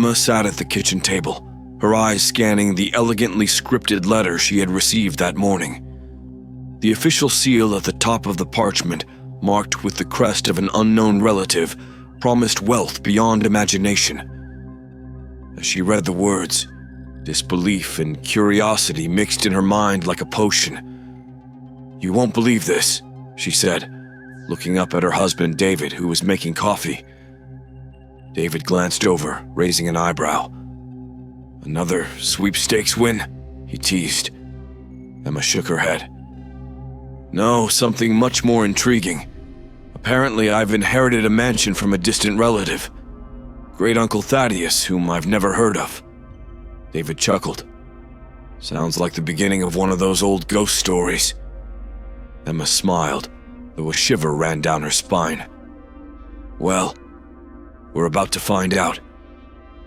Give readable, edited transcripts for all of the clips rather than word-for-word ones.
Emma sat at the kitchen table, her eyes scanning the elegantly scripted letter she had received that morning. The official seal at the top of the parchment, marked with the crest of an unknown relative, promised wealth beyond imagination. As she read the words, disbelief and curiosity mixed in her mind like a potion. "You won't believe this," she said, looking up at her husband David, who was making coffee. David glanced over, raising an eyebrow. "Another sweepstakes win?" he teased. Emma shook her head. "No, something much more intriguing. Apparently, I've inherited a mansion from a distant relative. Great-Uncle Thaddeus, whom I've never heard of." David chuckled. "Sounds like the beginning of one of those old ghost stories." Emma smiled, though a shiver ran down her spine. "Well, we're about to find out.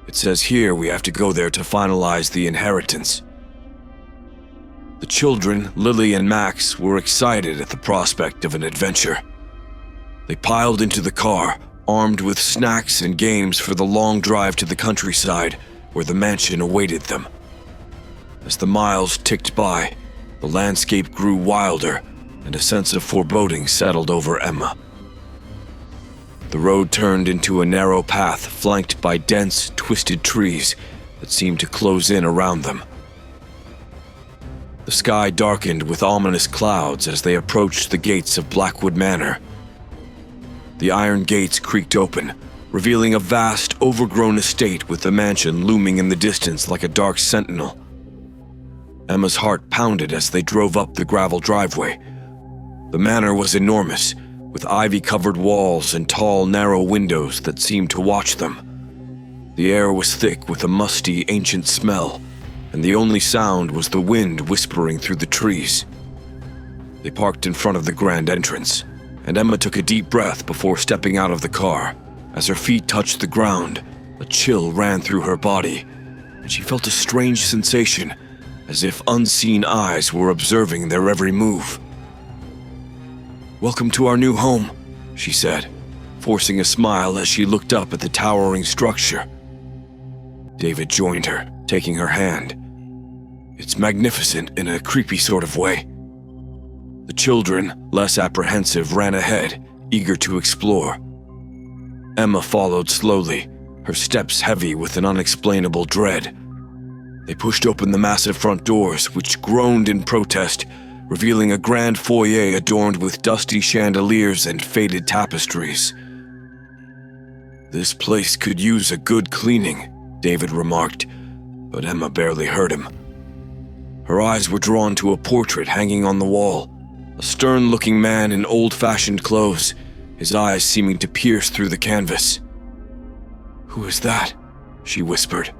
It says here we have to go there to finalize the inheritance." The children, Lily and Max, were excited at the prospect of an adventure. They piled into the car, armed with snacks and games for the long drive to the countryside, where the mansion awaited them. As the miles ticked by, the landscape grew wilder, and a sense of foreboding settled over Emma. The road turned into a narrow path flanked by dense, twisted trees that seemed to close in around them. The sky darkened with ominous clouds as they approached the gates of Blackwood Manor. The iron gates creaked open, revealing a vast, overgrown estate with the mansion looming in the distance like a dark sentinel. Emma's heart pounded as they drove up the gravel driveway. The manor was enormous, with ivy-covered walls and tall, narrow windows that seemed to watch them. The air was thick with a musty, ancient smell, and the only sound was the wind whispering through the trees. They parked in front of the grand entrance, and Emma took a deep breath before stepping out of the car. As her feet touched the ground, a chill ran through her body, and she felt a strange sensation, as if unseen eyes were observing their every move. "Welcome to our new home," she said, forcing a smile as she looked up at the towering structure. David joined her, taking her hand. "It's magnificent in a creepy sort of way." The children, less apprehensive, ran ahead, eager to explore. Emma followed slowly, her steps heavy with an unexplainable dread. They pushed open the massive front doors, which groaned in protest, revealing a grand foyer adorned with dusty chandeliers and faded tapestries. "This place could use a good cleaning," David remarked, but Emma barely heard him. Her eyes were drawn to a portrait hanging on the wall, a stern-looking man in old-fashioned clothes, his eyes seeming to pierce through the canvas. "Who is that?" she whispered.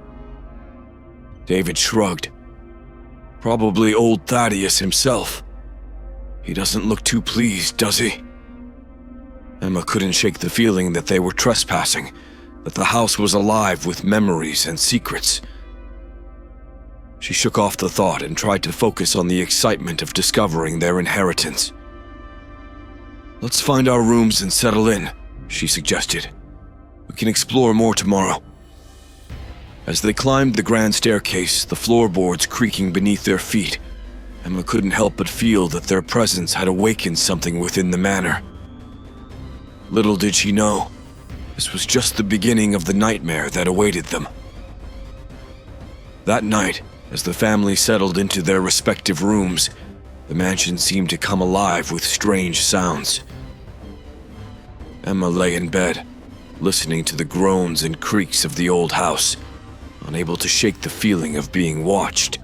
David shrugged. "Probably old Thaddeus himself. He doesn't look too pleased, does he?" Emma couldn't shake the feeling that they were trespassing, that the house was alive with memories and secrets. She shook off the thought and tried to focus on the excitement of discovering their inheritance. "Let's find our rooms and settle in," she suggested. "We can explore more tomorrow." As they climbed the grand staircase, the floorboards creaking beneath their feet, Emma couldn't help but feel that their presence had awakened something within the manor. Little did she know, this was just the beginning of the nightmare that awaited them. That night, as the family settled into their respective rooms, the mansion seemed to come alive with strange sounds. Emma lay in bed, listening to the groans and creaks of the old house, unable to shake the feeling of being watched.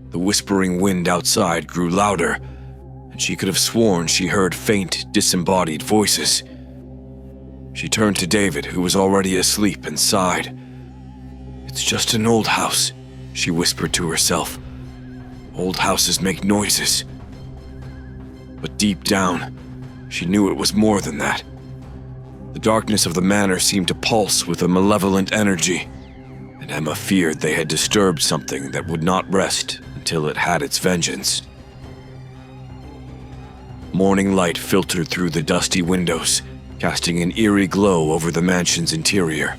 The whispering wind outside grew louder, and she could have sworn she heard faint, disembodied voices. She turned to David, who was already asleep, and sighed. "It's just an old house," she whispered to herself. "Old houses make noises." But deep down, she knew it was more than that. The darkness of the manor seemed to pulse with a malevolent energy, and Emma feared they had disturbed something that would not rest until it had its vengeance. Morning light filtered through the dusty windows, casting an eerie glow over the mansion's interior.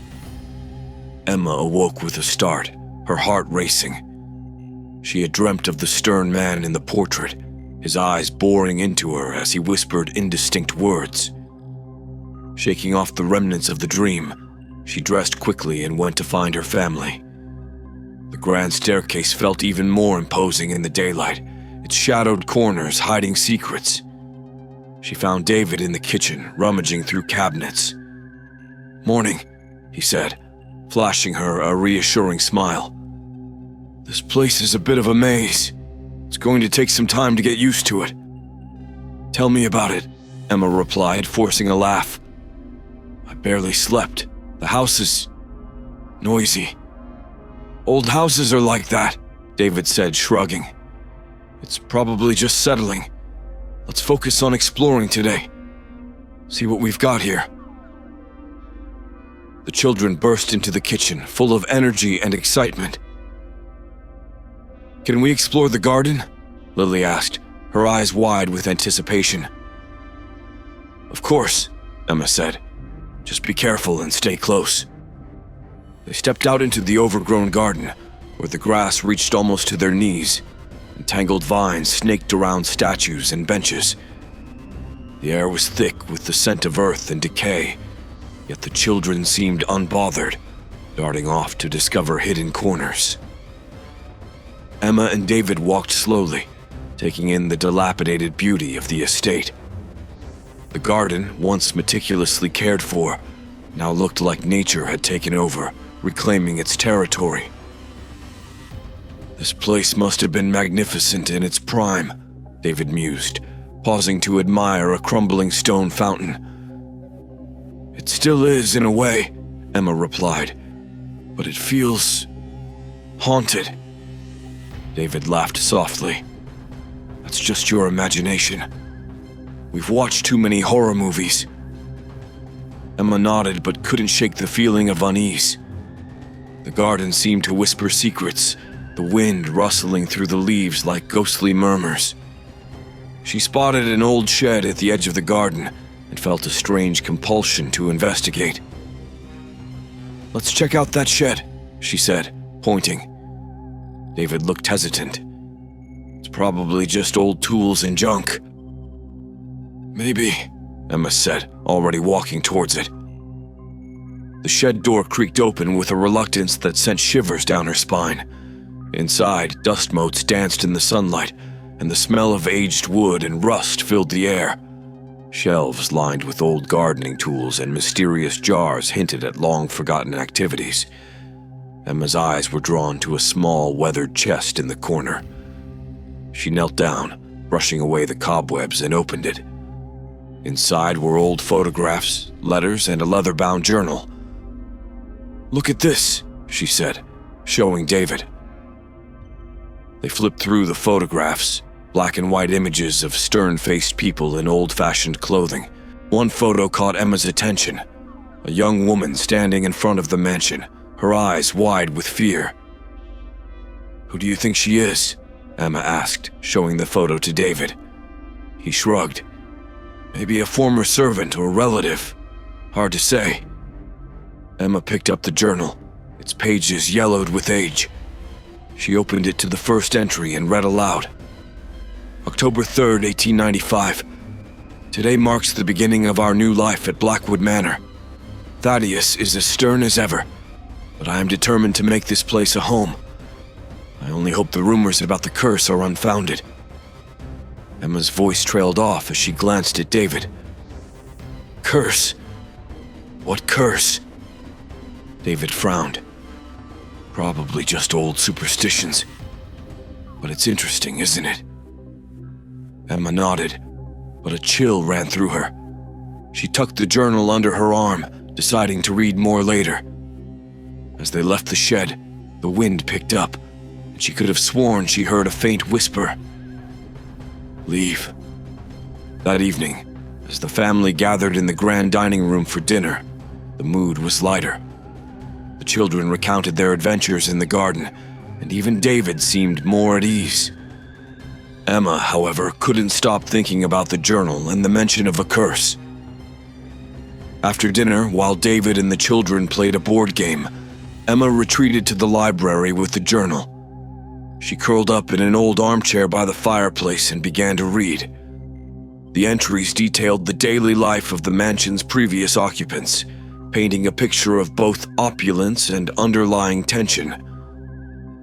Emma awoke with a start, her heart racing. She had dreamt of the stern man in the portrait, his eyes boring into her as he whispered indistinct words. Shaking off the remnants of the dream, she dressed quickly and went to find her family. The grand staircase felt even more imposing in the daylight, its shadowed corners hiding secrets. She found David in the kitchen, rummaging through cabinets. "Morning," he said, flashing her a reassuring smile. "This place is a bit of a maze. It's going to take some time to get used to it." "Tell me about it," Emma replied, forcing a laugh. "I barely slept. The house is noisy." "Old houses are like that," David said, shrugging. "It's probably just settling. Let's focus on exploring today. See what we've got here." The children burst into the kitchen, full of energy and excitement. "Can we explore the garden?" Lily asked, her eyes wide with anticipation. "Of course," Emma said. "Just be careful and stay close." They stepped out into the overgrown garden, where the grass reached almost to their knees, and tangled vines snaked around statues and benches. The air was thick with the scent of earth and decay, yet the children seemed unbothered, darting off to discover hidden corners. Emma and David walked slowly, taking in the dilapidated beauty of the estate. The garden, once meticulously cared for, now looked like nature had taken over, reclaiming its territory. "This place must have been magnificent in its prime," David mused, pausing to admire a crumbling stone fountain. "It still is in a way," Emma replied, "but it feels haunted." David laughed softly. "That's just your imagination. We've watched too many horror movies." Emma nodded but couldn't shake the feeling of unease. The garden seemed to whisper secrets, the wind rustling through the leaves like ghostly murmurs. She spotted an old shed at the edge of the garden and felt a strange compulsion to investigate. "Let's check out that shed," she said, pointing. David looked hesitant. "It's probably just old tools and junk." "Maybe," Emma said, already walking towards it. The shed door creaked open with a reluctance that sent shivers down her spine. Inside, dust motes danced in the sunlight, and the smell of aged wood and rust filled the air. Shelves lined with old gardening tools and mysterious jars hinted at long-forgotten activities. Emma's eyes were drawn to a small, weathered chest in the corner. She knelt down, brushing away the cobwebs, and opened it. Inside were old photographs, letters, and a leather-bound journal. "Look at this," she said, showing David. They flipped through the photographs, black and white images of stern-faced people in old-fashioned clothing. One photo caught Emma's attention, a young woman standing in front of the mansion, her eyes wide with fear. "Who do you think she is?" Emma asked, showing the photo to David. He shrugged. "Maybe a former servant or relative. Hard to say." Emma picked up the journal, its pages yellowed with age. She opened it to the first entry and read aloud. "October 3rd, 1895. Today marks the beginning of our new life at Blackwood Manor. Thaddeus is as stern as ever, but I am determined to make this place a home. I only hope the rumors about the curse are unfounded." Emma's voice trailed off as she glanced at David. "Curse? What curse?" David frowned. "Probably just old superstitions. But it's interesting, isn't it?" Emma nodded, but a chill ran through her. She tucked the journal under her arm, deciding to read more later. As they left the shed, the wind picked up, and she could have sworn she heard a faint whisper. "Leave." That evening, as the family gathered in the grand dining room for dinner, the mood was lighter. The children recounted their adventures in the garden, and even David seemed more at ease. Emma, however, couldn't stop thinking about the journal and the mention of a curse. After dinner, while David and the children played a board game, Emma retreated to the library with the journal. She curled up in an old armchair by the fireplace and began to read. The entries detailed the daily life of the mansion's previous occupants, painting a picture of both opulence and underlying tension.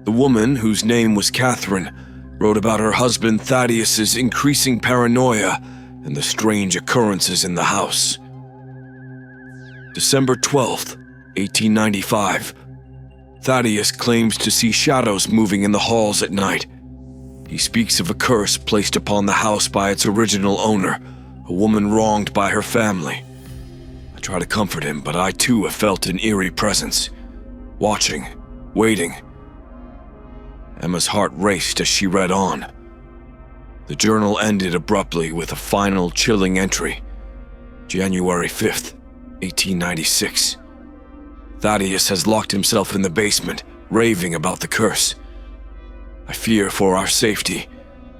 The woman, whose name was Catherine, wrote about her husband Thaddeus's increasing paranoia and the strange occurrences in the house. December 12th, 1895. Thaddeus claims to see shadows moving in the halls at night. He speaks of a curse placed upon the house by its original owner, a woman wronged by her family. I try to comfort him, but I too have felt an eerie presence, watching, waiting. Emma's heart raced as she read on. The journal ended abruptly with a final chilling entry. January 5th, 1896. Thaddeus has locked himself in the basement, raving about the curse. I fear for our safety.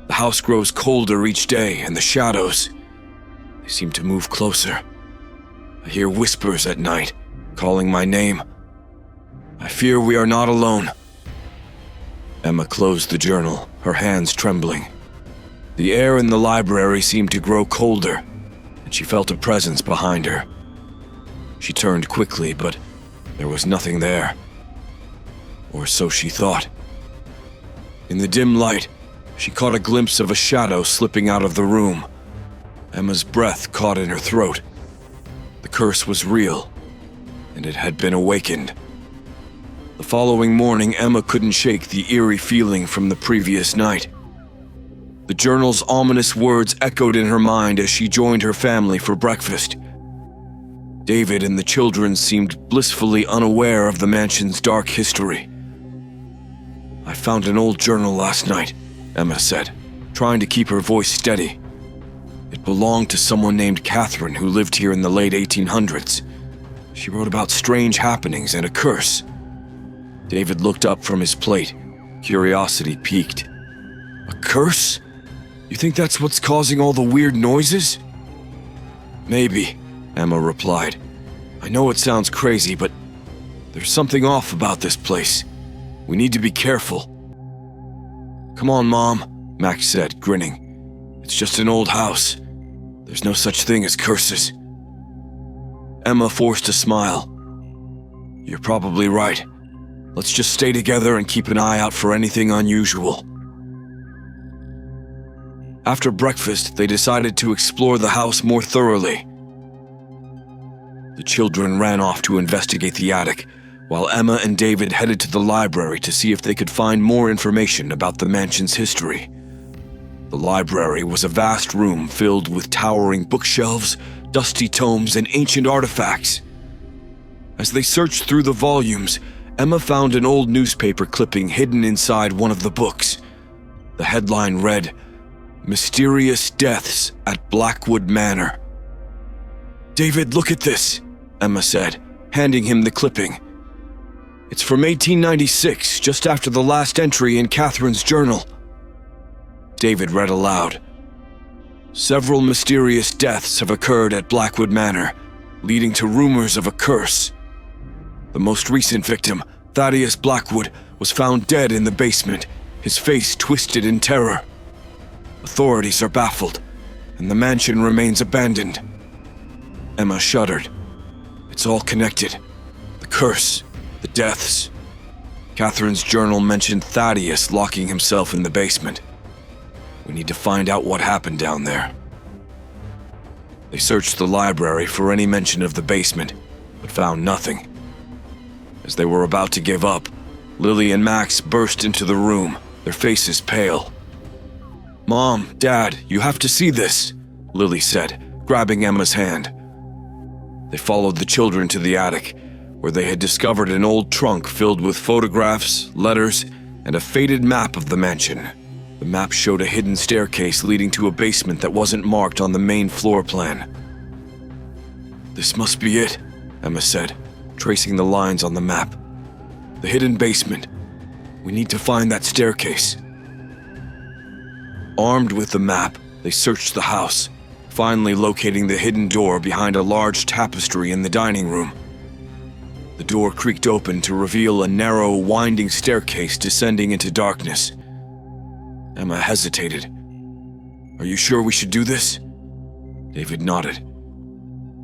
The house grows colder each day, and the shadows, they seem to move closer. I hear whispers at night, calling my name. I fear we are not alone. Emma closed the journal, her hands trembling. The air in the library seemed to grow colder, and she felt a presence behind her. She turned quickly, but there was nothing there. Or so she thought. In the dim light, she caught a glimpse of a shadow slipping out of the room. Emma's breath caught in her throat. The curse was real, and it had been awakened. The following morning, Emma couldn't shake the eerie feeling from the previous night. The journal's ominous words echoed in her mind as she joined her family for breakfast. David and the children seemed blissfully unaware of the mansion's dark history. I found an old journal last night, Emma said, trying to keep her voice steady. It belonged to someone named Catherine who lived here in the late 1800s. She wrote about strange happenings and a curse. David looked up from his plate, curiosity piqued. A curse? You think that's what's causing all the weird noises? Maybe, Emma replied. I know it sounds crazy, but there's something off about this place. We need to be careful. Come on, Mom, Max said, grinning. It's just an old house. There's no such thing as curses. Emma forced a smile. You're probably right. Let's just stay together and keep an eye out for anything unusual. After breakfast, they decided to explore the house more thoroughly. The children ran off to investigate the attic, while Emma and David headed to the library to see if they could find more information about the mansion's history. The library was a vast room filled with towering bookshelves, dusty tomes, and ancient artifacts. As they searched through the volumes, Emma found an old newspaper clipping hidden inside one of the books. The headline read, Mysterious Deaths at Blackwood Manor. David, look at this, Emma said, handing him the clipping. It's from 1896, just after the last entry in Catherine's journal. David read aloud. Several mysterious deaths have occurred at Blackwood Manor, leading to rumors of a curse. The most recent victim, Thaddeus Blackwood, was found dead in the basement, his face twisted in terror. Authorities are baffled, and the mansion remains abandoned. Emma shuddered. It's all connected. The curse, the deaths. Catherine's journal mentioned Thaddeus locking himself in the basement. We need to find out what happened down there. They searched the library for any mention of the basement, but found nothing. As they were about to give up, Lily and Max burst into the room, their faces pale. Mom, Dad, you have to see this, Lily said, grabbing Emma's hand. They followed the children to the attic, where they had discovered an old trunk filled with photographs, letters, and a faded map of the mansion. The map showed a hidden staircase leading to a basement that wasn't marked on the main floor plan. This must be it, Emma said, tracing the lines on the map. The hidden basement. We need to find that staircase. Armed with the map, they searched the house, finally locating the hidden door behind a large tapestry in the dining room. The door creaked open to reveal a narrow, winding staircase descending into darkness. Emma hesitated. "Are you sure we should do this?" David nodded.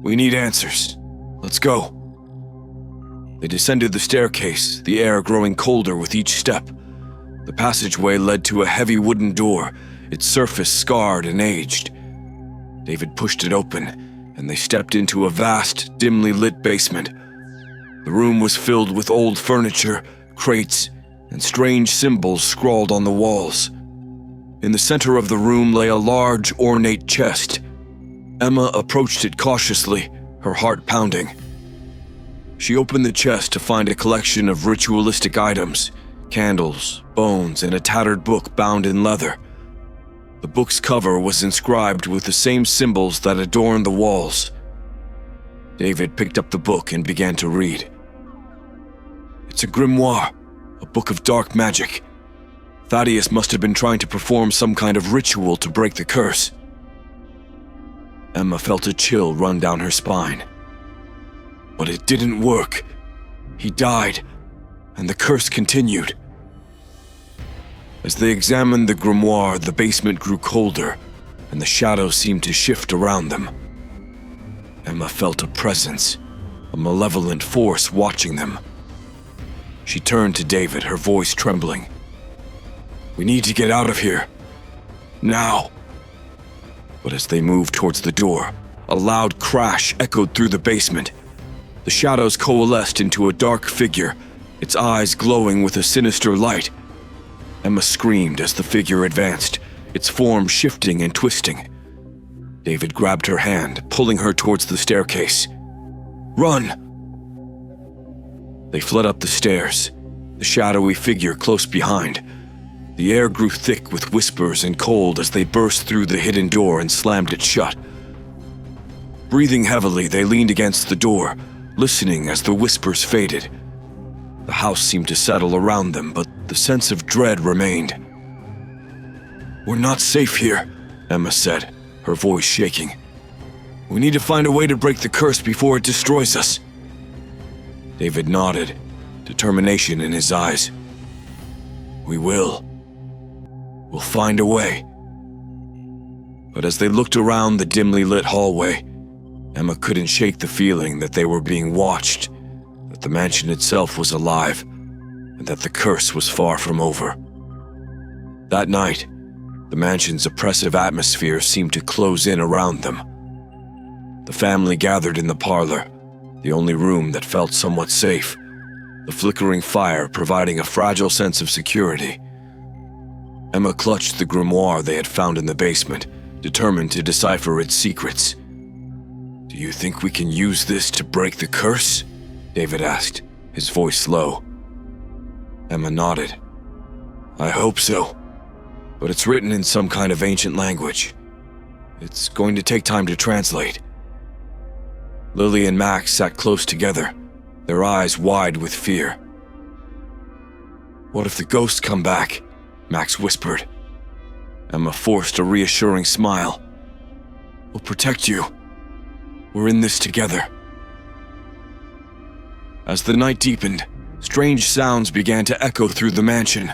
"We need answers. Let's go." They descended the staircase, the air growing colder with each step. The passageway led to a heavy wooden door, its surface scarred and aged. David pushed it open, and they stepped into a vast, dimly lit basement. The room was filled with old furniture, crates, and strange symbols scrawled on the walls. In the center of the room lay a large, ornate chest. Emma approached it cautiously, her heart pounding. She opened the chest to find a collection of ritualistic items, candles, bones, and a tattered book bound in leather. The book's cover was inscribed with the same symbols that adorned the walls. David picked up the book and began to read. It's a grimoire, a book of dark magic. Thaddeus must have been trying to perform some kind of ritual to break the curse. Emma felt a chill run down her spine. But it didn't work. He died, and the curse continued. As they examined the grimoire, the basement grew colder, and the shadows seemed to shift around them. Emma felt a presence, a malevolent force watching them. She turned to David, her voice trembling. "We need to get out of here. Now." But as they moved towards the door, a loud crash echoed through the basement. The shadows coalesced into a dark figure, its eyes glowing with a sinister light. Emma screamed as the figure advanced, its form shifting and twisting. David grabbed her hand, pulling her towards the staircase. "Run!" They fled up the stairs, the shadowy figure close behind. The air grew thick with whispers and cold as they burst through the hidden door and slammed it shut. Breathing heavily, they leaned against the door, listening as the whispers faded. The house seemed to settle around them, but the sense of dread remained. "We're not safe here," Emma said, her voice shaking. "We need to find a way to break the curse before it destroys us." David nodded, determination in his eyes. "We will. We'll find a way." But as they looked around the dimly lit hallway, Emma couldn't shake the feeling that they were being watched, that the mansion itself was alive, and that the curse was far from over. That night, the mansion's oppressive atmosphere seemed to close in around them. The family gathered in the parlor, the only room that felt somewhat safe, the flickering fire providing a fragile sense of security. Emma clutched the grimoire they had found in the basement, determined to decipher its secrets. "Do you think we can use this to break the curse?" David asked, his voice low. Emma nodded. "I hope so, but it's written in some kind of ancient language. It's going to take time to translate." Lily and Max sat close together, their eyes wide with fear. "What if the ghosts come back?" Max whispered. Emma forced a reassuring smile. "We'll protect you. We're in this together." As the night deepened, strange sounds began to echo through the mansion.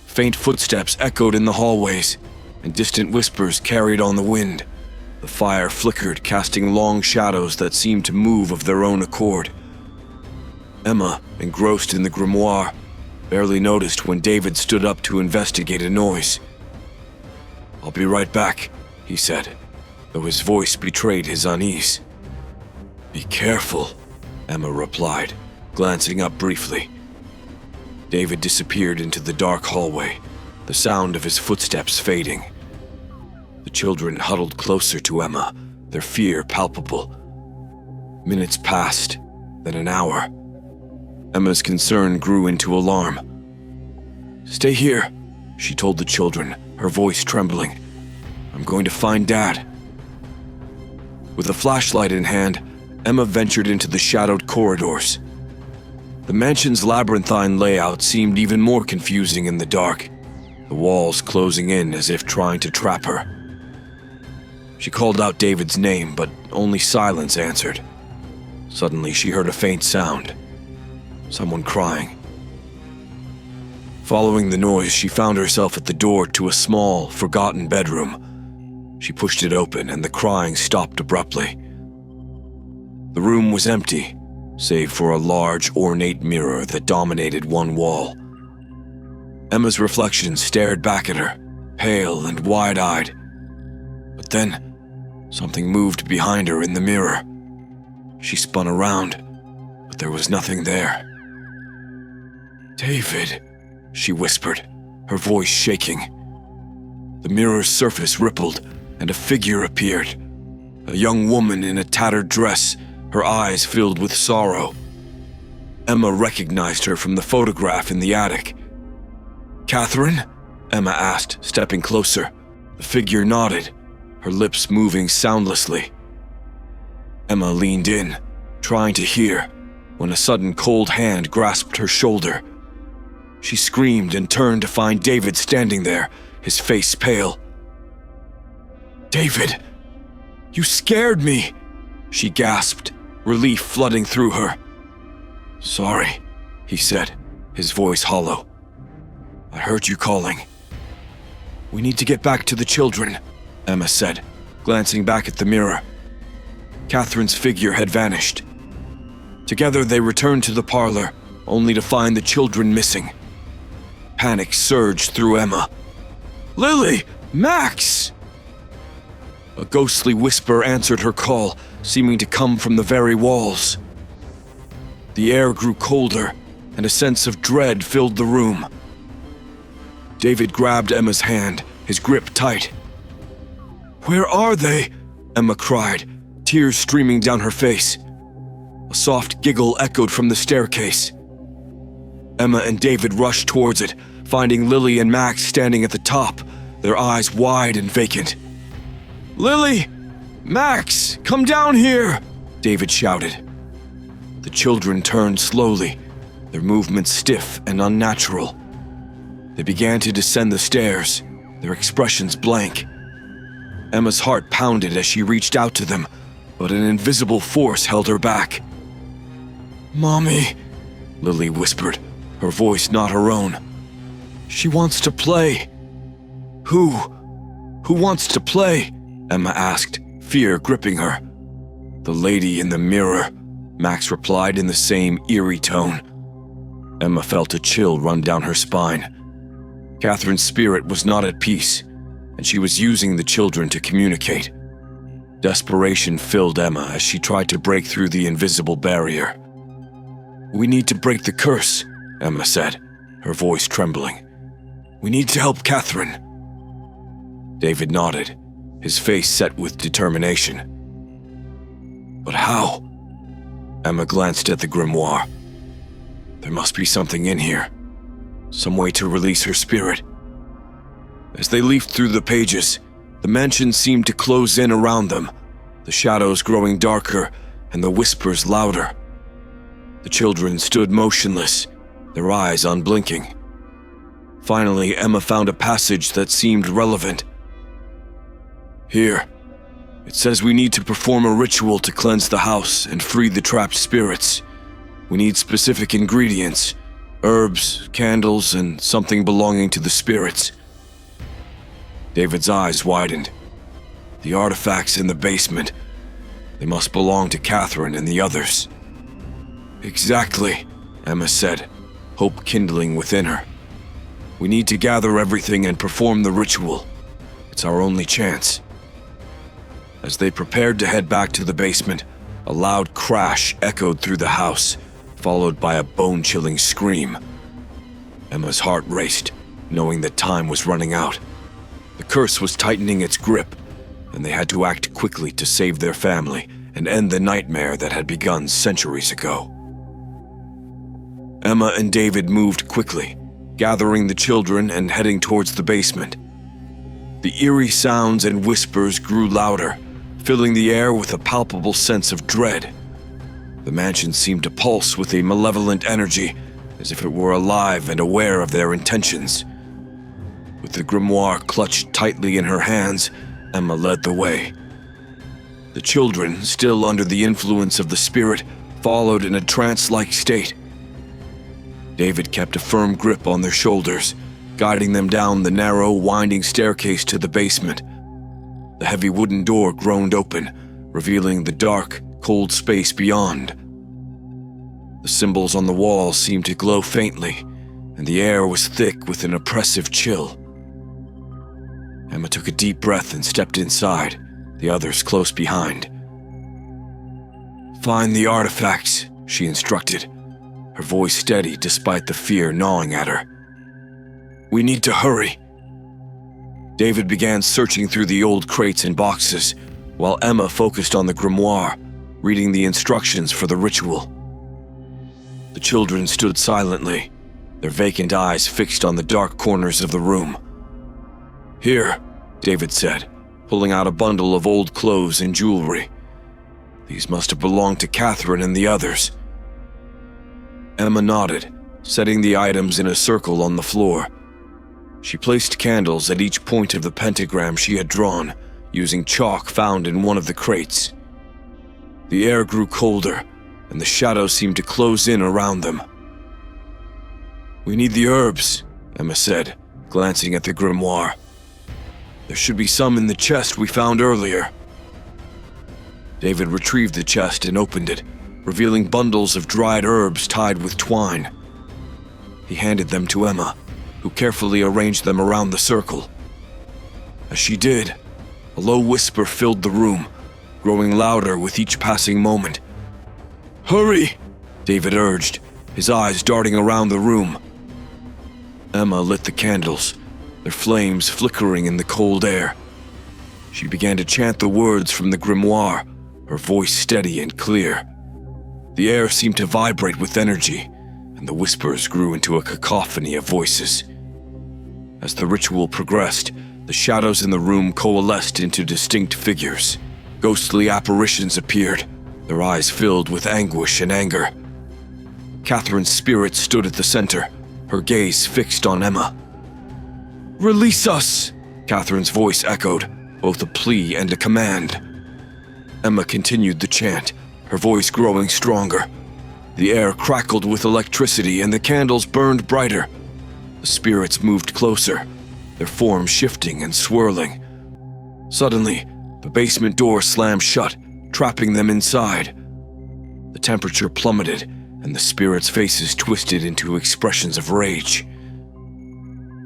Faint footsteps echoed in the hallways, and distant whispers carried on the wind. The fire flickered, casting long shadows that seemed to move of their own accord. Emma, engrossed in the grimoire, barely noticed when David stood up to investigate a noise. "I'll be right back," he said, though his voice betrayed his unease. "Be careful," Emma replied, glancing up briefly. David disappeared into the dark hallway, the sound of his footsteps fading. The children huddled closer to Emma, their fear palpable. Minutes passed, then an hour. Emma's concern grew into alarm. "Stay here," she told the children, her voice trembling. "I'm going to find Dad." With a flashlight in hand, Emma ventured into the shadowed corridors. The mansion's labyrinthine layout seemed even more confusing in the dark, the walls closing in as if trying to trap her. She called out David's name, but only silence answered. Suddenly, she heard a faint sound. Someone crying. Following the noise, she found herself at the door to a small, forgotten bedroom. She pushed it open, and the crying stopped abruptly. The room was empty, save for a large, ornate mirror that dominated one wall. Emma's reflection stared back at her, pale and wide-eyed. But then, something moved behind her in the mirror. She spun around, but there was nothing there. "David," she whispered, her voice shaking. The mirror's surface rippled, and a figure appeared. A young woman in a tattered dress, her eyes filled with sorrow. Emma recognized her from the photograph in the attic. "Catherine?" Emma asked, stepping closer. The figure nodded, her lips moving soundlessly. Emma leaned in, trying to hear, when a sudden cold hand grasped her shoulder. She screamed and turned to find David standing there, his face pale. "David, you scared me!" she gasped, relief flooding through her. "Sorry," he said, his voice hollow. "I heard you calling." "We need to get back to the children," Emma said, glancing back at the mirror. Catherine's figure had vanished. Together they returned to the parlor, only to find the children missing. Panic surged through Emma. "Lily! Max!" A ghostly whisper answered her call, seeming to come from the very walls. The air grew colder, and a sense of dread filled the room. David grabbed Emma's hand, his grip tight. "Where are they?" Emma cried, tears streaming down her face. A soft giggle echoed from the staircase. Emma and David rushed towards it, finding Lily and Max standing at the top, their eyes wide and vacant. "Lily! Max! Come down here!" David shouted. The children turned slowly, their movements stiff and unnatural. They began to descend the stairs, their expressions blank. Emma's heart pounded as she reached out to them, but an invisible force held her back. "Mommy," Lily whispered, her voice not her own. "She wants to play." Who wants to play?" Emma asked, fear gripping her. "The lady in the mirror," Max replied in the same eerie tone. Emma felt a chill run down her spine. Catherine's spirit was not at peace, and she was using the children to communicate. Desperation filled Emma as she tried to break through the invisible barrier. "We need to break the curse," Emma said, her voice trembling. "We need to help Catherine." David nodded, his face set with determination. "But how?" Emma glanced at the grimoire. There must be something in here, some way to release her spirit. As they leafed through the pages, the mansion seemed to close in around them, the shadows growing darker and the whispers louder. The children stood motionless, their eyes unblinking. Finally, Emma found a passage that seemed relevant. "Here, it says we need to perform a ritual to cleanse the house and free the trapped spirits. We need specific ingredients, herbs, candles, and something belonging to the spirits." David's eyes widened. The artifacts in the basement, they must belong to Catherine and the others. "Exactly," Emma said, hope kindling within her. "We need to gather everything and perform the ritual. It's our only chance." As they prepared to head back to the basement, a loud crash echoed through the house, followed by a bone-chilling scream. Emma's heart raced, knowing that time was running out. The curse was tightening its grip, and they had to act quickly to save their family and end the nightmare that had begun centuries ago. Emma and David moved quickly, gathering the children and heading towards the basement. The eerie sounds and whispers grew louder, filling the air with a palpable sense of dread. The mansion seemed to pulse with a malevolent energy, as if it were alive and aware of their intentions. With the grimoire clutched tightly in her hands, Emma led the way. The children, still under the influence of the spirit, followed in a trance-like state. David kept a firm grip on their shoulders, guiding them down the narrow, winding staircase to the basement. The heavy wooden door groaned open, revealing the dark, cold space beyond. The symbols on the wall seemed to glow faintly, and the air was thick with an oppressive chill. Emma took a deep breath and stepped inside, the others close behind. "Find the artifacts," she instructed, her voice steady despite the fear gnawing at her. "We need to hurry." David began searching through the old crates and boxes, while Emma focused on the grimoire, reading the instructions for the ritual. The children stood silently, their vacant eyes fixed on the dark corners of the room. "Here," David said, pulling out a bundle of old clothes and jewelry. These must have belonged to Catherine and the others. Emma nodded, setting the items in a circle on the floor. She placed candles at each point of the pentagram she had drawn, using chalk found in one of the crates. The air grew colder, and the shadows seemed to close in around them. "We need the herbs," Emma said, glancing at the grimoire. "There should be some in the chest we found earlier." David retrieved the chest and opened it, revealing bundles of dried herbs tied with twine. He handed them to Emma, who carefully arranged them around the circle. As she did, a low whisper filled the room, growing louder with each passing moment. "Hurry!" David urged, his eyes darting around the room. Emma lit the candles, their flames flickering in the cold air. She began to chant the words from the grimoire, her voice steady and clear. The air seemed to vibrate with energy, and the whispers grew into a cacophony of voices. As the ritual progressed, the shadows in the room coalesced into distinct figures. Ghostly apparitions appeared, their eyes filled with anguish and anger. Catherine's spirit stood at the center, her gaze fixed on Emma. "Release us!" Catherine's voice echoed, both a plea and a command. Emma continued the chant, her voice growing stronger. The air crackled with electricity and the candles burned brighter. The spirits moved closer, their forms shifting and swirling. Suddenly, the basement door slammed shut, trapping them inside. The temperature plummeted, and the spirits' faces twisted into expressions of rage.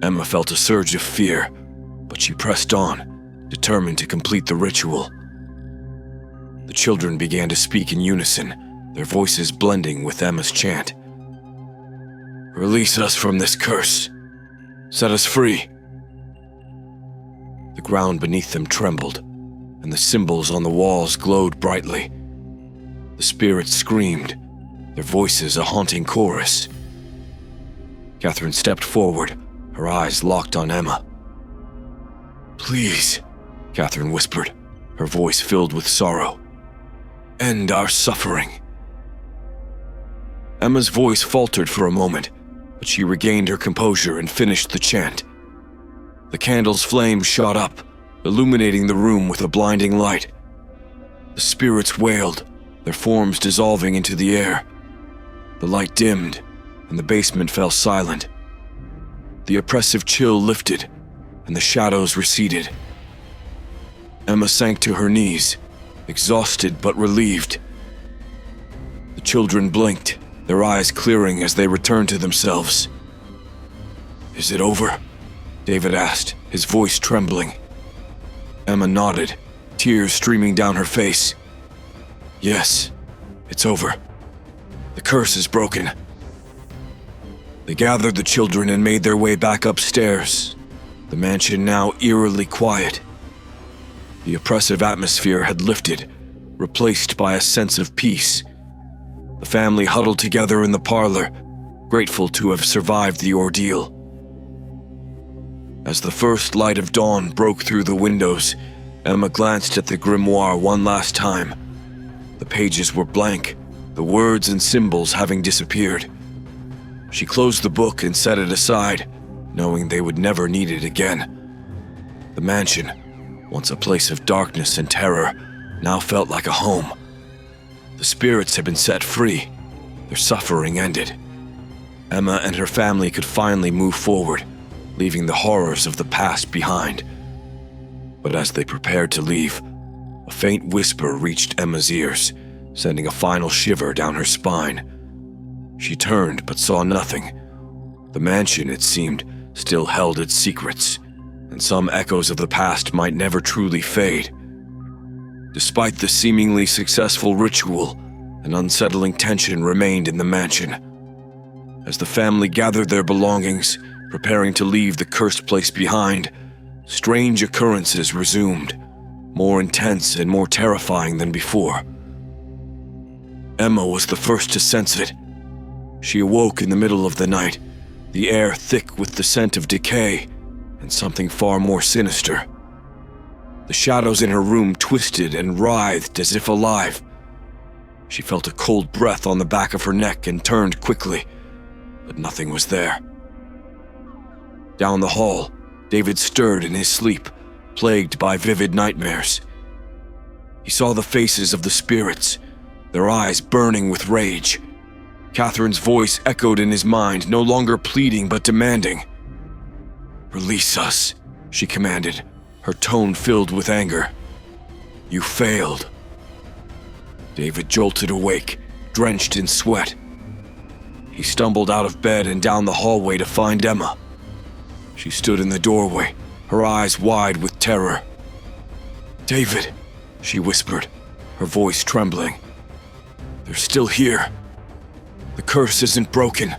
Emma felt a surge of fear, but she pressed on, determined to complete the ritual. The children began to speak in unison, their voices blending with Emma's chant. "Release us from this curse. Set us free." The ground beneath them trembled, and the symbols on the walls glowed brightly. The spirits screamed, their voices a haunting chorus. Catherine stepped forward, her eyes locked on Emma. "Please," Catherine whispered, her voice filled with sorrow. "End our suffering." Emma's voice faltered for a moment, but she regained her composure and finished the chant. The candle's flame shot up, illuminating the room with a blinding light. The spirits wailed, their forms dissolving into the air. The light dimmed, and the basement fell silent. The oppressive chill lifted, and the shadows receded. Emma sank to her knees, exhausted but relieved. The children blinked, their eyes clearing as they returned to themselves. "Is it over?" David asked, his voice trembling. Emma nodded, tears streaming down her face. "Yes, it's over. The curse is broken." They gathered the children and made their way back upstairs, the mansion now eerily quiet. The oppressive atmosphere had lifted, replaced by a sense of peace. The family huddled together in the parlor, grateful to have survived the ordeal. As the first light of dawn broke through the windows, Emma glanced at the grimoire one last time. The pages were blank, the words and symbols having disappeared. She closed the book and set it aside, knowing they would never need it again. The mansion, once a place of darkness and terror, now felt like a home. The The spirits had been set free. Their suffering ended. Emma and her family could finally move forward, leaving the horrors of the past behind. But as they prepared to leave, a faint whisper reached Emma's ears, sending a final shiver down her spine. She turned but saw nothing. The mansion, it seemed, still held its secrets, and some echoes of the past might never truly fade. Despite the seemingly successful ritual, an unsettling tension remained in the mansion. As the family gathered their belongings, preparing to leave the cursed place behind, strange occurrences resumed, more intense and more terrifying than before. Emma was the first to sense it. She awoke in the middle of the night, the air thick with the scent of decay and something far more sinister. The shadows in her room twisted and writhed as if alive. She felt a cold breath on the back of her neck and turned quickly, but nothing was there. Down the hall, David stirred in his sleep, plagued by vivid nightmares. He saw the faces of the spirits, their eyes burning with rage. Catherine's voice echoed in his mind, no longer pleading but demanding. "Release us," she commanded, her tone filled with anger. "You failed." David jolted awake, drenched in sweat. He stumbled out of bed and down the hallway to find Emma. She stood in the doorway, her eyes wide with terror. "David," she whispered, her voice trembling. "They're still here. The curse isn't broken."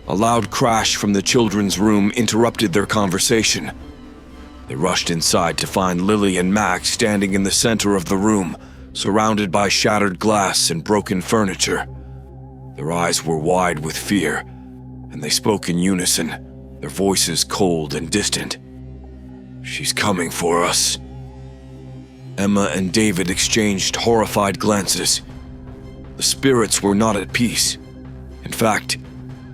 A loud crash from the children's room interrupted their conversation. They rushed inside to find Lily and Max standing in the center of the room, surrounded by shattered glass and broken furniture. Their eyes were wide with fear, and they spoke in unison, their voices cold and distant. "She's coming for us." Emma and David exchanged horrified glances. The spirits were not at peace. In fact,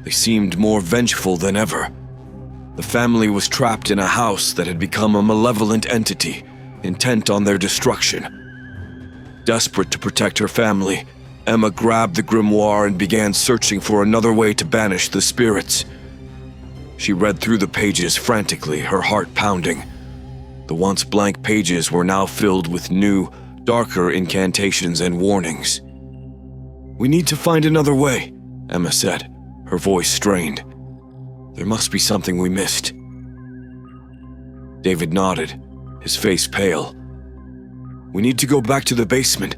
they seemed more vengeful than ever. The family was trapped in a house that had become a malevolent entity, intent on their destruction. Desperate to protect her family, Emma grabbed the grimoire and began searching for another way to banish the spirits. She read through the pages frantically, her heart pounding. The once blank pages were now filled with new, darker incantations and warnings. "We need to find another way," Emma said, her voice strained. "There must be something we missed." David nodded, his face pale. "We need to go back to the basement.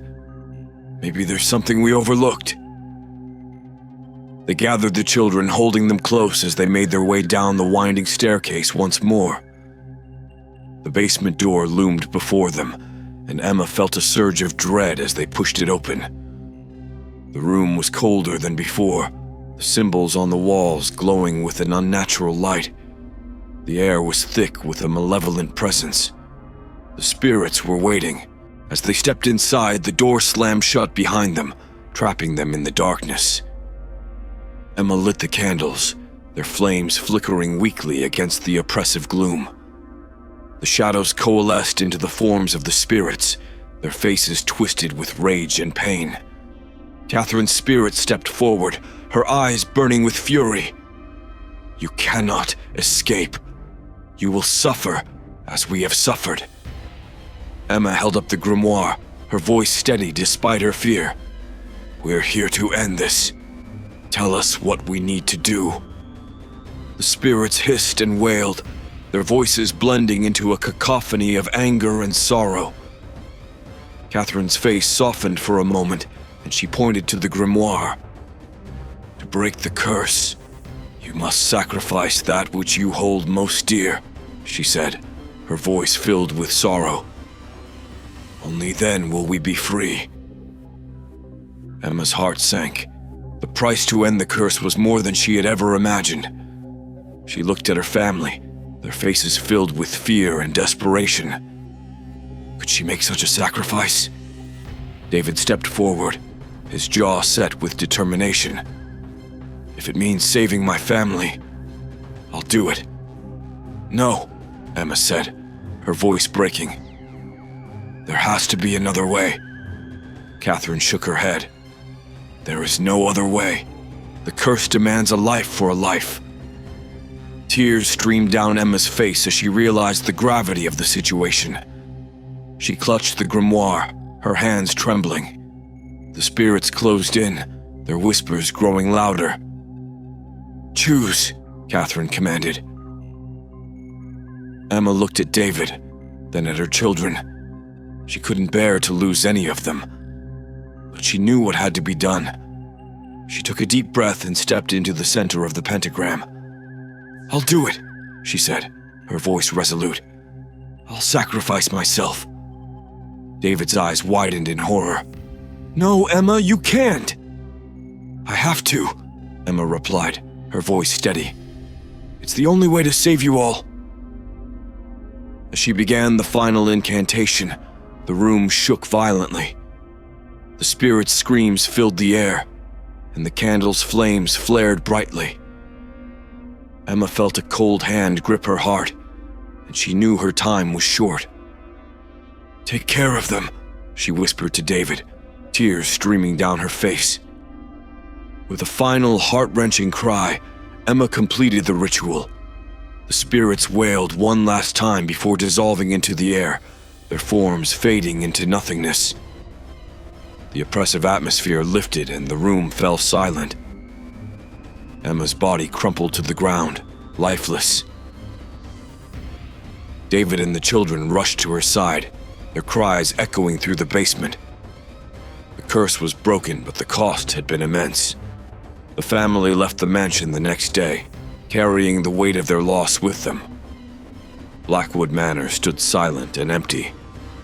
Maybe there's something we overlooked." They gathered the children, holding them close as they made their way down the winding staircase once more. The basement door loomed before them, and Emma felt a surge of dread as they pushed it open. The room was colder than before, the symbols on the walls glowing with an unnatural light. The air was thick with a malevolent presence. The spirits were waiting. As they stepped inside, the door slammed shut behind them, trapping them in the darkness. Emma lit the candles, their flames flickering weakly against the oppressive gloom. The shadows coalesced into the forms of the spirits, their faces twisted with rage and pain. Catherine's spirit stepped forward, her eyes burning with fury. "You cannot escape. You will suffer as we have suffered." Emma held up the grimoire, her voice steady despite her fear. "We're here to end this. Tell us what we need to do." The spirits hissed and wailed, their voices blending into a cacophony of anger and sorrow. Catherine's face softened for a moment, and she pointed to the grimoire. "To break the curse, you must sacrifice that which you hold most dear," she said, her voice filled with sorrow. "Only then will we be free." Emma's heart sank. The price to end the curse was more than she had ever imagined. She looked at her family, their faces filled with fear and desperation. Could she make such a sacrifice? David stepped forward, his jaw set with determination. "If it means saving my family, I'll do it." "No," Emma said, her voice breaking. "There has to be another way." Catherine shook her head. There is no other way. The curse demands a life for a life. Tears streamed down Emma's face as she realized the gravity of the situation. She clutched the grimoire, her hands trembling. The spirits closed in, their whispers growing louder. Choose, Catherine commanded. Emma looked at David, then at her children. She couldn't bear to lose any of them, but she knew what had to be done. She took a deep breath and stepped into the center of the pentagram. I'll do it, she said, her voice resolute. I'll sacrifice myself. David's eyes widened in horror. No, Emma, you can't. I have to, Emma replied, her voice steady. It's the only way to save you all. As she began the final incantation, the room shook violently. The spirit's screams filled the air, and the candle's flames flared brightly. Emma felt a cold hand grip her heart, and she knew her time was short. Take care of them, she whispered to David, tears streaming down her face. With a final heart-wrenching cry, Emma completed the ritual. The spirits wailed one last time before dissolving into the air, their forms fading into nothingness. The oppressive atmosphere lifted and the room fell silent. Emma's body crumpled to the ground, lifeless. David and the children rushed to her side, their cries echoing through the basement. The curse was broken, but the cost had been immense. The family left the mansion the next day, carrying the weight of their loss with them. Blackwood Manor stood silent and empty,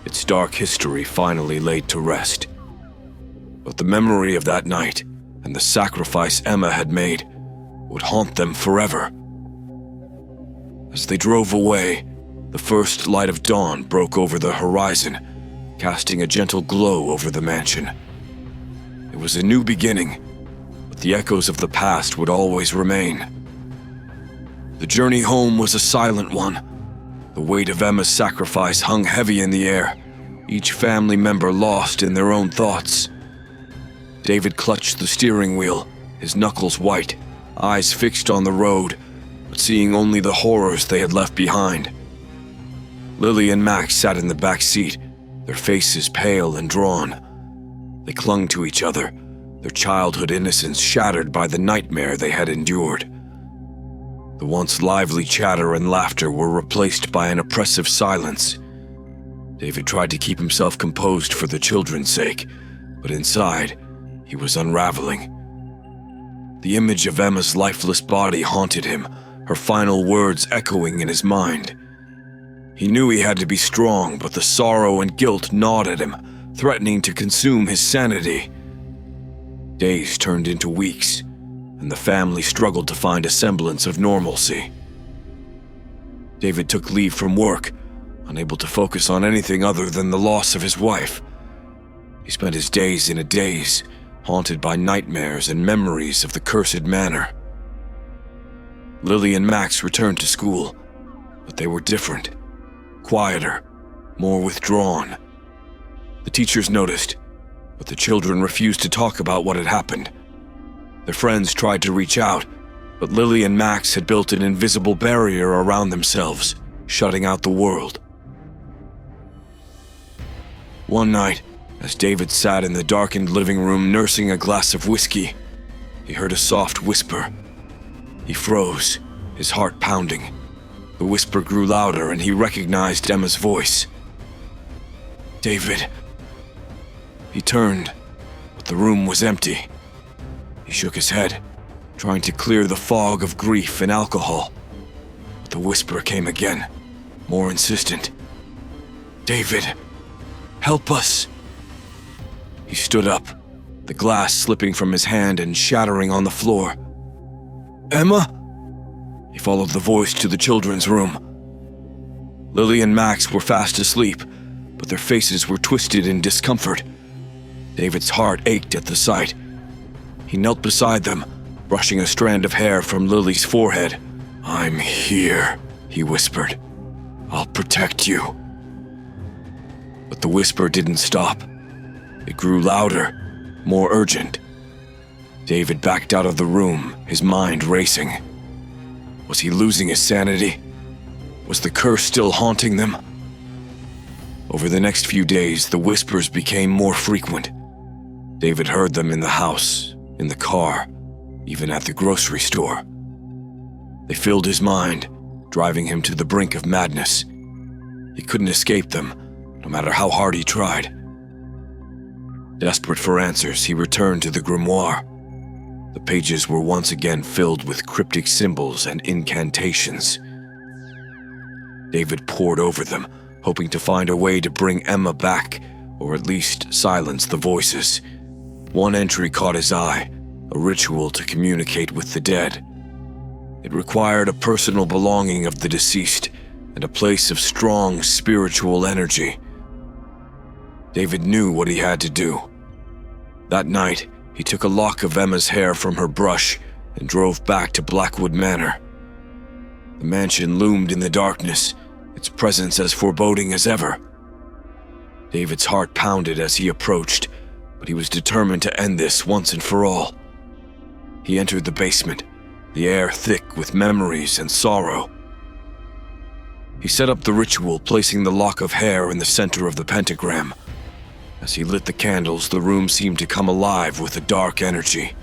its dark history finally laid to rest. But the memory of that night and the sacrifice Emma had made would haunt them forever. As they drove away, the first light of dawn broke over the horizon, casting a gentle glow over the mansion. It was a new beginning, but the echoes of the past would always remain. The journey home was a silent one. The weight of Emma's sacrifice hung heavy in the air, each family member lost in their own thoughts. David clutched the steering wheel, his knuckles white, eyes fixed on the road, but seeing only the horrors they had left behind. Lily and Max sat in the back seat, their faces pale and drawn. They clung to each other, their childhood innocence shattered by the nightmare they had endured. The once lively chatter and laughter were replaced by an oppressive silence. David tried to keep himself composed for the children's sake, but inside, he was unraveling. The image of Emma's lifeless body haunted him, her final words echoing in his mind. He knew he had to be strong, but the sorrow and guilt gnawed at him, threatening to consume his sanity. Days turned into weeks, and the family struggled to find a semblance of normalcy. David took leave from work, unable to focus on anything other than the loss of his wife. He spent his days in a daze, haunted by nightmares and memories of the cursed manor. Lily and Max returned to school, but they were different, quieter, more withdrawn. The teachers noticed, but the children refused to talk about what had happened. Their friends tried to reach out, but Lily and Max had built an invisible barrier around themselves, shutting out the world. One night, as David sat in the darkened living room nursing a glass of whiskey, he heard a soft whisper. He froze, his heart pounding. The whisper grew louder and he recognized Emma's voice. David. He turned, but the room was empty. He shook his head, trying to clear the fog of grief and alcohol. But the whisper came again, more insistent. David, help us. He stood up, the glass slipping from his hand and shattering on the floor. Emma? He followed the voice to the children's room. Lily and Max were fast asleep, but their faces were twisted in discomfort. David's heart ached at the sight. He knelt beside them, brushing a strand of hair from Lily's forehead. I'm here, he whispered. I'll protect you. But the whisper didn't stop. It grew louder, more urgent. David backed out of the room, his mind racing. Was he losing his sanity? Was the curse still haunting them? Over the next few days, the whispers became more frequent. David heard them in the house, in the car, even at the grocery store. They filled his mind, driving him to the brink of madness. He couldn't escape them, no matter how hard he tried. Desperate for answers, he returned to the grimoire. The pages were once again filled with cryptic symbols and incantations. David pored over them, hoping to find a way to bring Emma back, or at least silence the voices. One entry caught his eye, a ritual to communicate with the dead. It required a personal belonging of the deceased and a place of strong spiritual energy. David knew what he had to do. That night, he took a lock of Emma's hair from her brush and drove back to Blackwood Manor. The mansion loomed in the darkness, its presence as foreboding as ever. David's heart pounded as he approached, but he was determined to end this once and for all. He entered the basement, the air thick with memories and sorrow. He set up the ritual, placing the lock of hair in the center of the pentagram. As he lit the candles, the room seemed to come alive with a dark energy.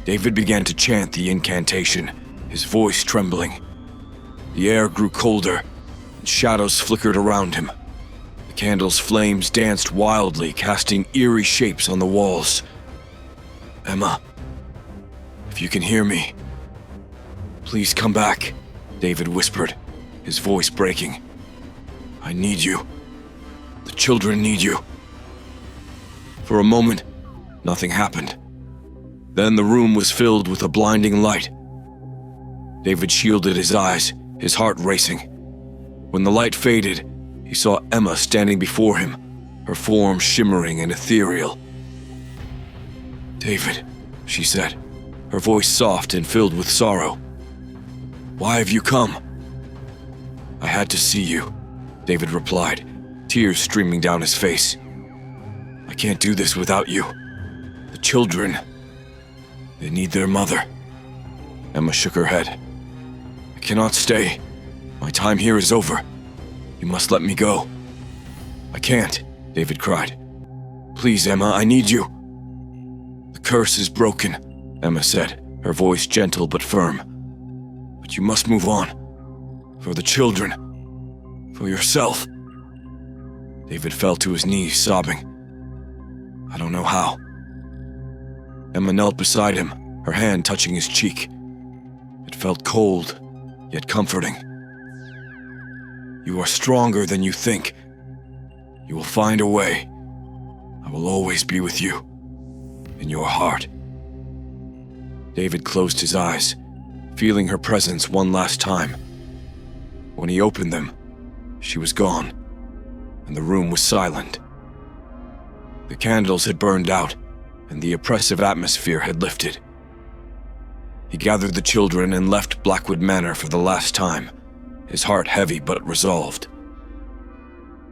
David began to chant the incantation, his voice trembling. The air grew colder, and shadows flickered around him. The candle's flames danced wildly, casting eerie shapes on the walls. "Emma, if you can hear me, please come back," David whispered, his voice breaking. "I need you. The children need you." For a moment, nothing happened. Then the room was filled with a blinding light. David shielded his eyes, his heart racing. When the light faded, he saw Emma standing before him, her form shimmering and ethereal. "David," she said, her voice soft and filled with sorrow. "Why have you come?" "I had to see you," David replied, tears streaming down his face. "I can't do this without you. The children, they need their mother." Emma shook her head. "I cannot stay. My time here is over. You must let me go." "I can't," David cried. "Please, Emma, I need you." "The curse is broken," Emma said, her voice gentle but firm. "But you must move on. For the children. For yourself." David fell to his knees, sobbing. "I don't know how." Emma knelt beside him, her hand touching his cheek. It felt cold, yet comforting. "You are stronger than you think. You will find a way. I will always be with you, in your heart." David closed his eyes, feeling her presence one last time. When he opened them, she was gone, and the room was silent. The candles had burned out, and the oppressive atmosphere had lifted. He gathered the children and left Blackwood Manor for the last time, his heart heavy but resolved.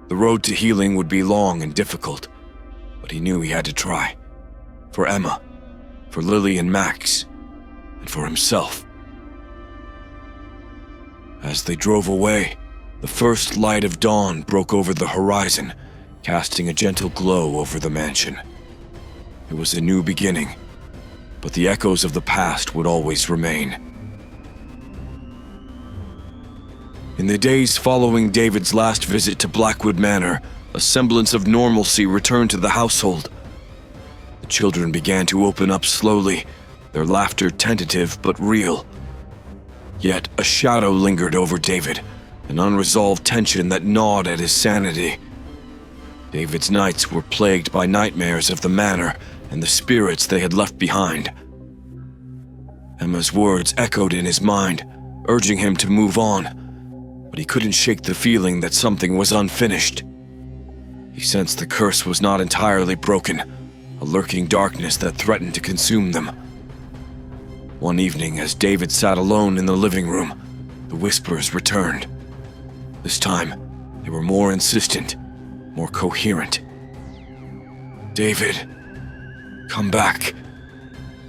The road to healing would be long and difficult, but he knew he had to try. For Emma, for Lily and Max, and for himself. As they drove away, the first light of dawn broke over the horizon, casting a gentle glow over the mansion. It was a new beginning, but the echoes of the past would always remain. In the days following David's last visit to Blackwood Manor, a semblance of normalcy returned to the household. The children began to open up slowly, their laughter tentative but real. Yet a shadow lingered over David, an unresolved tension that gnawed at his sanity. David's nights were plagued by nightmares of the manor and the spirits they had left behind. Emma's words echoed in his mind, urging him to move on, but he couldn't shake the feeling that something was unfinished. He sensed the curse was not entirely broken, a lurking darkness that threatened to consume them. One evening, as David sat alone in the living room, the whispers returned. This time, they were more insistent, more coherent. David, come back.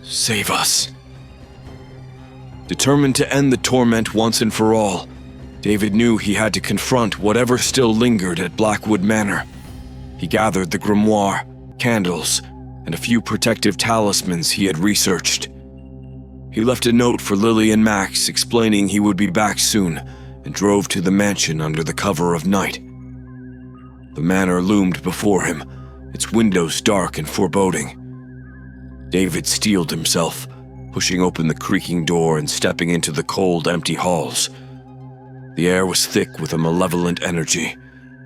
Save us. Determined to end the torment once and for all, David knew he had to confront whatever still lingered at Blackwood Manor. He gathered the grimoire, candles, and a few protective talismans he had researched. He left a note for Lily and Max explaining he would be back soon and drove to the mansion under the cover of night. The manor loomed before him, its windows dark and foreboding. David steeled himself, pushing open the creaking door and stepping into the cold, empty halls. The air was thick with a malevolent energy,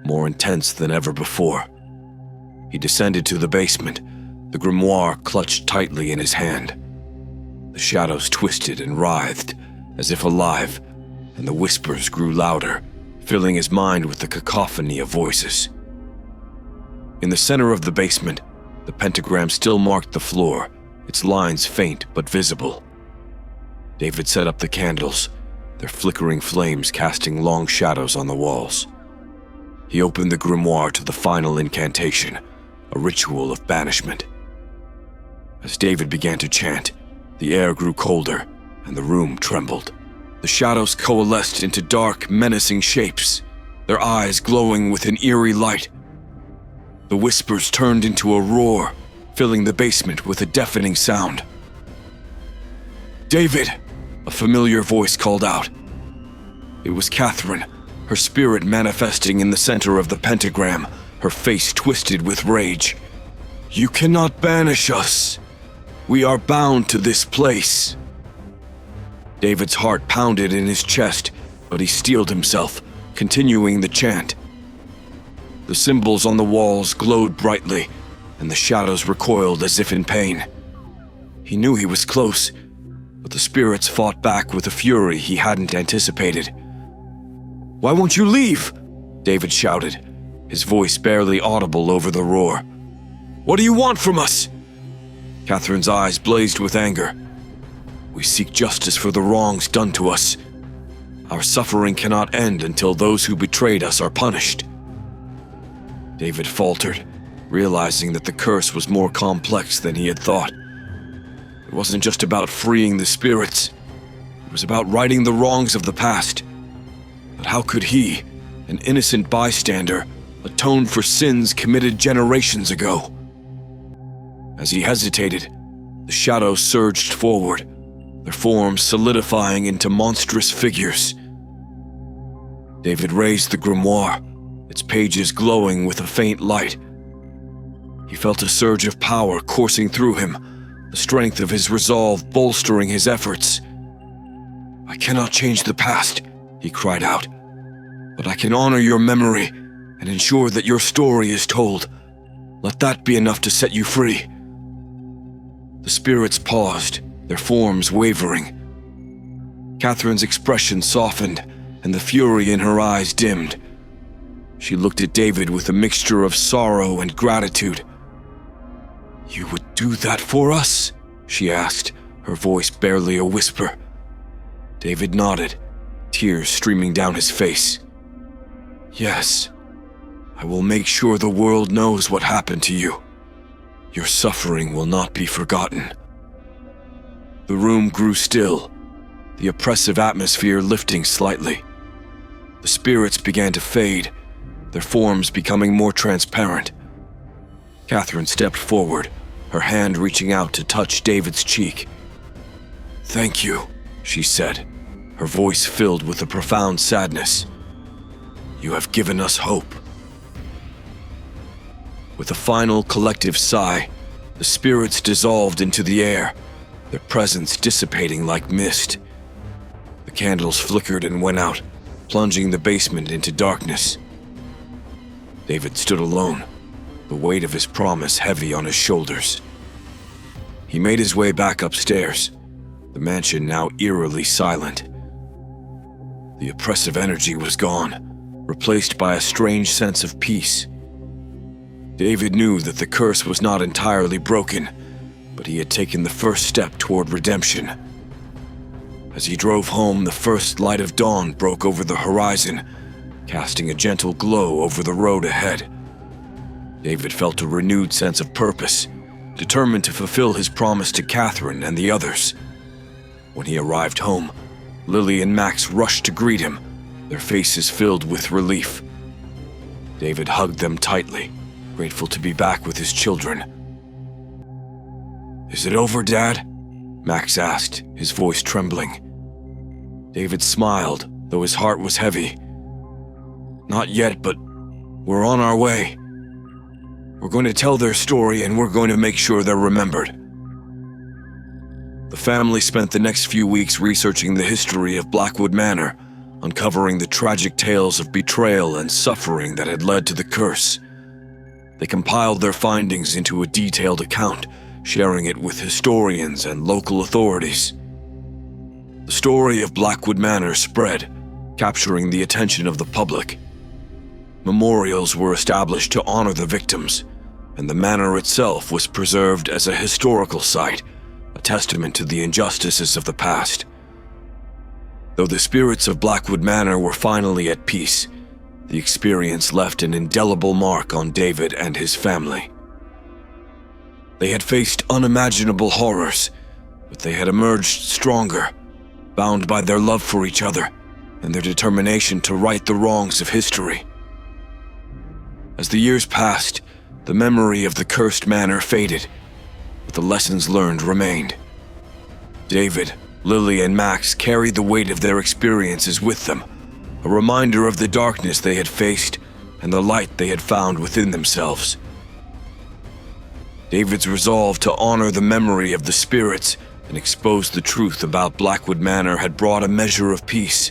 more intense than ever before. He descended to the basement, the grimoire clutched tightly in his hand. The shadows twisted and writhed, as if alive, and the whispers grew louder, filling his mind with the cacophony of voices. In the center of the basement, the pentagram still marked the floor, its lines faint but visible. David set up the candles, their flickering flames casting long shadows on the walls. He opened the grimoire to the final incantation, a ritual of banishment. As David began to chant, the air grew colder and the room trembled. The shadows coalesced into dark, menacing shapes, their eyes glowing with an eerie light. The whispers turned into a roar, filling the basement with a deafening sound. "David!" a familiar voice called out. It was Catherine, her spirit manifesting in the center of the pentagram, her face twisted with rage. "You cannot banish us. We are bound to this place." David's heart pounded in his chest, but he steeled himself, continuing the chant. The symbols on the walls glowed brightly, and the shadows recoiled as if in pain. He knew he was close, but the spirits fought back with a fury he hadn't anticipated. "Why won't you leave?" David shouted, his voice barely audible over the roar. "What do you want from us?" Catherine's eyes blazed with anger. "We seek justice for the wrongs done to us. Our suffering cannot end until those who betrayed us are punished." David faltered, realizing that the curse was more complex than he had thought. It wasn't just about freeing the spirits. It was about righting the wrongs of the past. But how could he, an innocent bystander, atone for sins committed generations ago? As he hesitated, the shadows surged forward, their forms solidifying into monstrous figures. David raised the grimoire, its pages glowing with a faint light. He felt a surge of power coursing through him, the strength of his resolve bolstering his efforts. "I cannot change the past," he cried out, "but I can honor your memory and ensure that your story is told. Let that be enough to set you free." The spirits paused, their forms wavering. Catherine's expression softened, and the fury in her eyes dimmed. She looked at David with a mixture of sorrow and gratitude. "You would do that for us?" she asked, her voice barely a whisper. David nodded, tears streaming down his face. "Yes, I will make sure the world knows what happened to you. Your suffering will not be forgotten." The room grew still, the oppressive atmosphere lifting slightly. The spirits began to fade, their forms becoming more transparent. Catherine stepped forward, her hand reaching out to touch David's cheek. "Thank you," she said, her voice filled with a profound sadness. "You have given us hope." With a final collective sigh, the spirits dissolved into the air, their presence dissipating like mist. The candles flickered and went out, plunging the basement into darkness. David stood alone, the weight of his promise heavy on his shoulders. He made his way back upstairs, the mansion now eerily silent. The oppressive energy was gone, replaced by a strange sense of peace. David knew that the curse was not entirely broken, but he had taken the first step toward redemption. As he drove home, the first light of dawn broke over the horizon, casting a gentle glow over the road ahead. David felt a renewed sense of purpose, determined to fulfill his promise to Catherine and the others. When he arrived home, Lily and Max rushed to greet him, their faces filled with relief. David hugged them tightly, grateful to be back with his children. "Is it over, Dad?" Max asked, his voice trembling. David smiled, though his heart was heavy. "Not yet, but we're on our way. We're going to tell their story, and we're going to make sure they're remembered." The family spent the next few weeks researching the history of Blackwood Manor, uncovering the tragic tales of betrayal and suffering that had led to the curse. They compiled their findings into a detailed account, sharing it with historians and local authorities. The story of Blackwood Manor spread, capturing the attention of the public. Memorials were established to honor the victims, and the manor itself was preserved as a historical site, a testament to the injustices of the past. Though the spirits of Blackwood Manor were finally at peace, the experience left an indelible mark on David and his family. They had faced unimaginable horrors, but they had emerged stronger, bound by their love for each other and their determination to right the wrongs of history. As the years passed, the memory of the cursed manor faded, but the lessons learned remained. David, Lily, and Max carried the weight of their experiences with them, a reminder of the darkness they had faced and the light they had found within themselves. David's resolve to honor the memory of the spirits and expose the truth about Blackwood Manor had brought a measure of peace,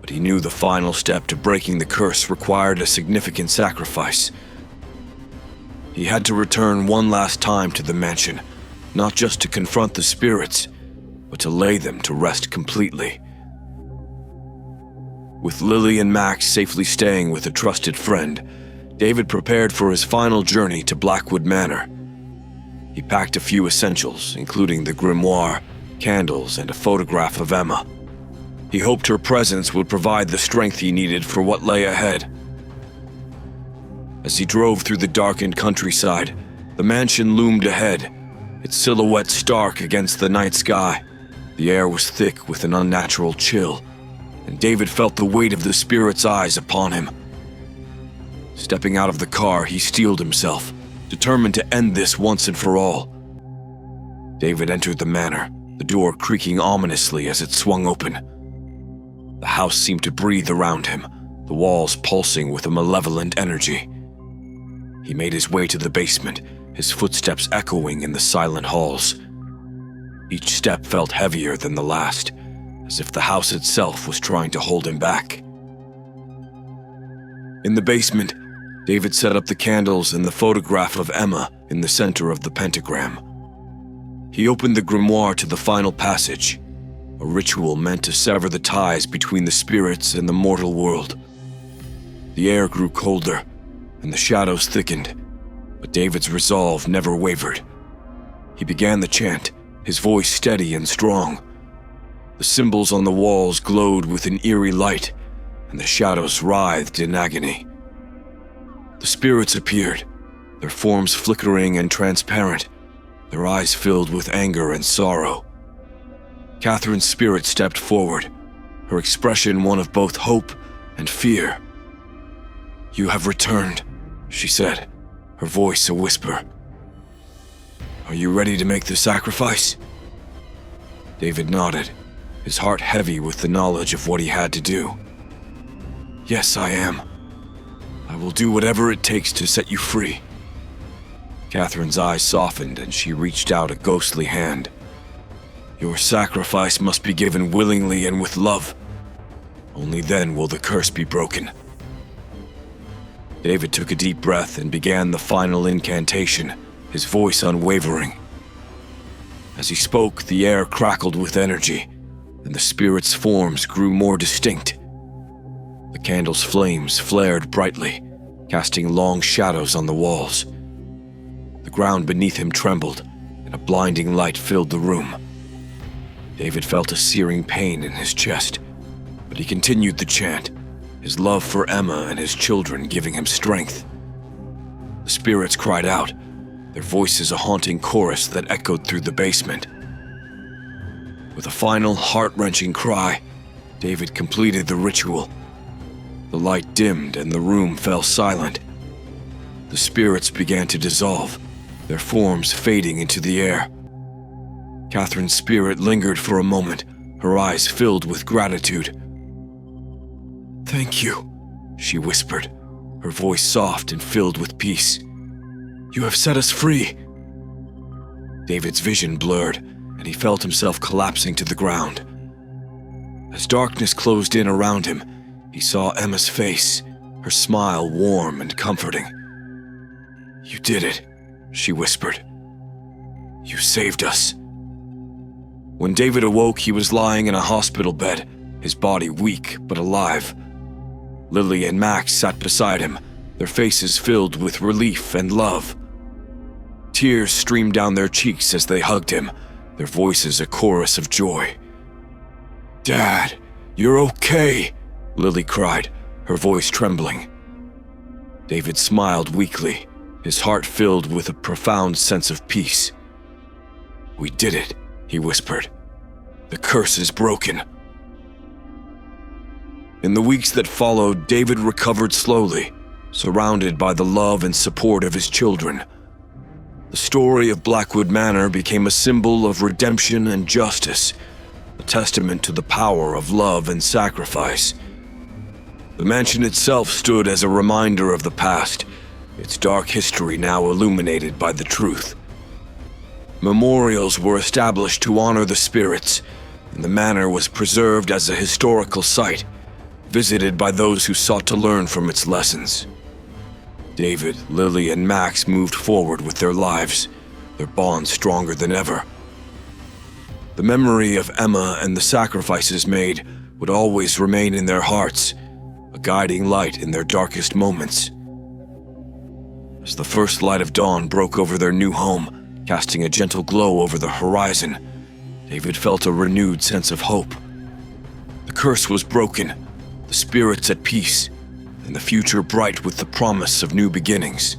but he knew the final step to breaking the curse required a significant sacrifice. He had to return one last time to the mansion, not just to confront the spirits, but to lay them to rest completely. With Lily and Max safely staying with a trusted friend, David prepared for his final journey to Blackwood Manor. He packed a few essentials, including the grimoire, candles, and a photograph of Emma. He hoped her presence would provide the strength he needed for what lay ahead. As he drove through the darkened countryside, the mansion loomed ahead, its silhouette stark against the night sky. The air was thick with an unnatural chill, and David felt the weight of the spirit's eyes upon him. Stepping out of the car, he steeled himself, determined to end this once and for all. David entered the manor, the door creaking ominously as it swung open. The house seemed to breathe around him, the walls pulsing with a malevolent energy. He made his way to the basement, his footsteps echoing in the silent halls. Each step felt heavier than the last, as if the house itself was trying to hold him back. In the basement, David set up the candles and the photograph of Emma in the center of the pentagram. He opened the grimoire to the final passage, a ritual meant to sever the ties between the spirits and the mortal world. The air grew colder, and the shadows thickened, but David's resolve never wavered. He began the chant, his voice steady and strong. The symbols on the walls glowed with an eerie light, and the shadows writhed in agony. The spirits appeared, their forms flickering and transparent, their eyes filled with anger and sorrow. Catherine's spirit stepped forward, her expression one of both hope and fear. "You have returned," she said, her voice a whisper. "Are you ready to make the sacrifice?" David nodded, his heart heavy with the knowledge of what he had to do. "Yes, I am. I will do whatever it takes to set you free." Catherine's eyes softened and she reached out a ghostly hand. "Your sacrifice must be given willingly and with love. Only then will the curse be broken." David took a deep breath and began the final incantation, his voice unwavering. As he spoke, the air crackled with energy, and the spirits' forms grew more distinct. The candle's flames flared brightly, casting long shadows on the walls. The ground beneath him trembled, and a blinding light filled the room. David felt a searing pain in his chest, but he continued the chant, his love for Emma and his children giving him strength. The spirits cried out, their voices a haunting chorus that echoed through the basement. With a final heart-wrenching cry, David completed the ritual. The light dimmed and the room fell silent. The spirits began to dissolve, their forms fading into the air. Catherine's spirit lingered for a moment, her eyes filled with gratitude. "Thank you," she whispered, her voice soft and filled with peace. "You have set us free." David's vision blurred, and he felt himself collapsing to the ground. As darkness closed in around him, he saw Emma's face, her smile warm and comforting. "You did it," she whispered. "You saved us." When David awoke, he was lying in a hospital bed, his body weak but alive. Lily and Max sat beside him, their faces filled with relief and love. Tears streamed down their cheeks as they hugged him, their voices a chorus of joy. "Dad, you're okay," Lily cried, her voice trembling. David smiled weakly, his heart filled with a profound sense of peace. "We did it," he whispered. "The curse is broken." In the weeks that followed, David recovered slowly, surrounded by the love and support of his children. The story of Blackwood Manor became a symbol of redemption and justice, a testament to the power of love and sacrifice. The mansion itself stood as a reminder of the past, its dark history now illuminated by the truth. Memorials were established to honor the spirits, and the manor was preserved as a historical site, visited by those who sought to learn from its lessons. David, Lily, and Max moved forward with their lives, their bond stronger than ever. The memory of Emma and the sacrifices made would always remain in their hearts, a guiding light in their darkest moments. As the first light of dawn broke over their new home, casting a gentle glow over the horizon, David felt a renewed sense of hope. The curse was broken, the spirits at peace, and the future bright with the promise of new beginnings.